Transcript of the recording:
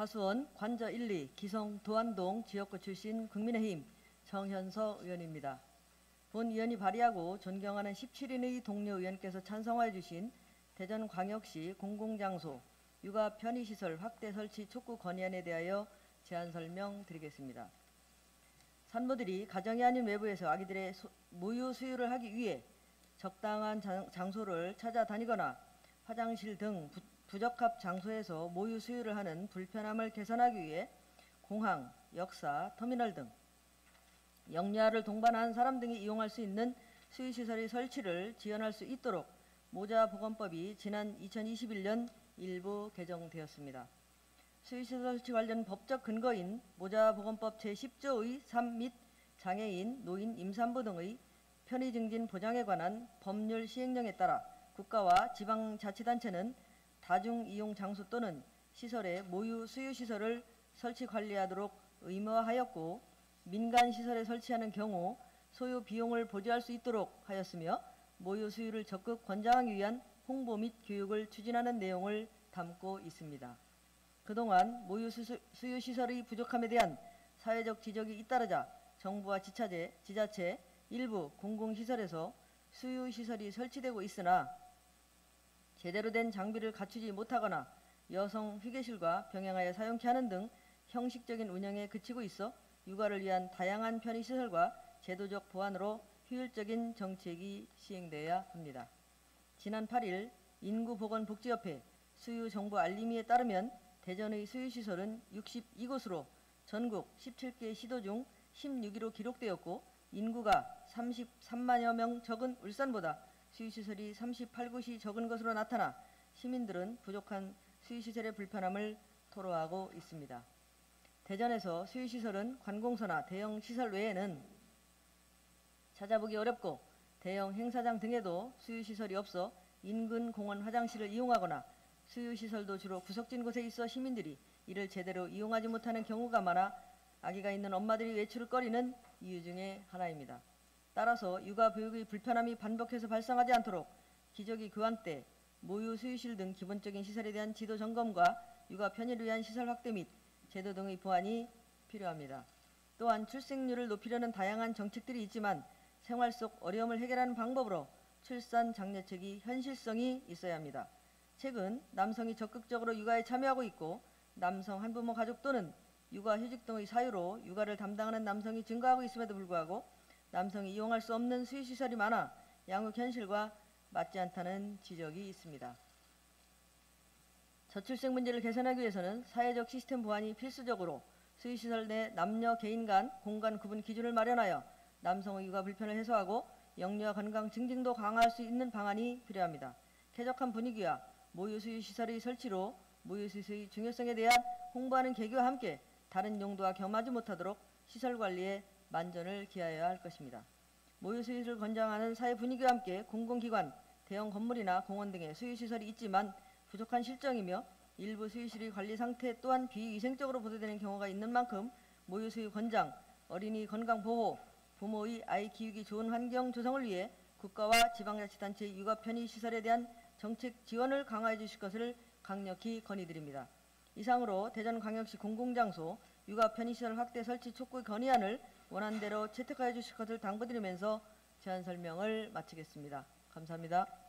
하수원 관저 1, 2 기성 도안동 지역구 출신 국민의힘 정현서 의원입니다. 본 의원이 발의하고 존경하는 17인의 동료 의원께서 찬성하여 주신 대전광역시 공공장소 육아 편의시설 확대 설치 촉구 건의안에 대하여 제안 설명드리겠습니다. 산모들이 가정이 아닌 외부에서 아기들의 모유 수유를 하기 위해 적당한 장소를 찾아다니거나 화장실 등 부적합 장소에서 모유 수유를 하는 불편함을 개선하기 위해 공항, 역사, 터미널 등 영유아를 동반한 사람 등이 이용할 수 있는 수유시설의 설치를 지원할 수 있도록 모자보건법이 지난 2021년 일부 개정되었습니다. 수유시설 설치 관련 법적 근거인 모자보건법 제10조의 3 및 장애인, 노인, 임산부 등의 편의 증진 보장에 관한 법률 시행령에 따라 국가와 지방자치단체는 다중이용 장소 또는 시설에 모유 수유시설을 설치 관리하도록 의무화하였고 민간시설에 설치하는 경우 소요 비용을 보조할 수 있도록 하였으며 모유 수유를 적극 권장하기 위한 홍보 및 교육을 추진하는 내용을 담고 있습니다. 그동안 모유 수유시설의 부족함에 대한 사회적 지적이 잇따르자 정부와 지자체 일부 공공시설에서 수유시설이 설치되고 있으나 제대로 된 장비를 갖추지 못하거나 여성 휴게실과 병행하여 사용케 하는 등 형식적인 운영에 그치고 있어 육아를 위한 다양한 편의시설과 제도적 보완으로 효율적인 정책이 시행되어야 합니다. 지난 8일 인구보건복지협회 수유정보 알림이에 따르면 대전의 수유시설은 62곳으로 전국 17개 시도 중 16위로 기록되었고 인구가 33만여 명 적은 울산보다 수유시설이 38곳이 적은 것으로 나타나 시민들은 부족한 수유시설의 불편함을 토로하고 있습니다. 대전에서 수유시설은 관공서나 대형 시설 외에는 찾아보기 어렵고 대형 행사장 등에도 수유시설이 없어 인근 공원 화장실을 이용하거나 수유시설도 주로 구석진 곳에 있어 시민들이 이를 제대로 이용하지 못하는 경우가 많아 아기가 있는 엄마들이 외출을 꺼리는 이유 중에 하나입니다. 따라서 육아 교육의 불편함이 반복해서 발생하지 않도록 기저귀 교환 때 모유 수유실 등 기본적인 시설에 대한 지도 점검과 육아 편의를 위한 시설 확대 및 제도 등의 보완이 필요합니다. 또한 출생률을 높이려는 다양한 정책들이 있지만 생활 속 어려움을 해결하는 방법으로 출산 장려책이 현실성이 있어야 합니다. 최근 남성이 적극적으로 육아에 참여하고 있고 남성 한부모 가족 또는 육아휴직 등의 사유로 육아를 담당하는 남성이 증가하고 있음에도 불구하고 남성이 이용할 수 없는 수유시설이 많아 양육 현실과 맞지 않다는 지적이 있습니다. 저출생 문제를 개선하기 위해서는 사회적 시스템 보완이 필수적으로 수유시설 내 남녀 개인 간 공간 구분 기준을 마련하여 남성의 육아 불편을 해소하고 영유아 건강 증진도 강화할 수 있는 방안이 필요합니다. 쾌적한 분위기와 모유 수유시설의 설치로 모유 수유의 중요성에 대한 홍보하는 계기와 함께 다른 용도와 겸하지 못하도록 시설 관리에 만전을 기하여야 할 것입니다. 모유 수유를 권장하는 사회 분위기와 함께 공공기관, 대형 건물이나 공원 등의 수유시설이 있지만 부족한 실정이며 일부 수유실의 관리 상태 또한 비위생적으로 보도되는 경우가 있는 만큼 모유 수유 권장, 어린이 건강 보호, 부모의 아이 키우기 좋은 환경 조성을 위해 국가와 지방자치단체의 육아 편의 시설에 대한 정책 지원을 강화해 주실 것을 강력히 건의드립니다. 이상으로 대전광역시 공공장소 육아 편의시설 확대 설치 촉구 건의안을 원안대로 채택하여 주실 것을 당부드리면서 제안 설명을 마치겠습니다. 감사합니다.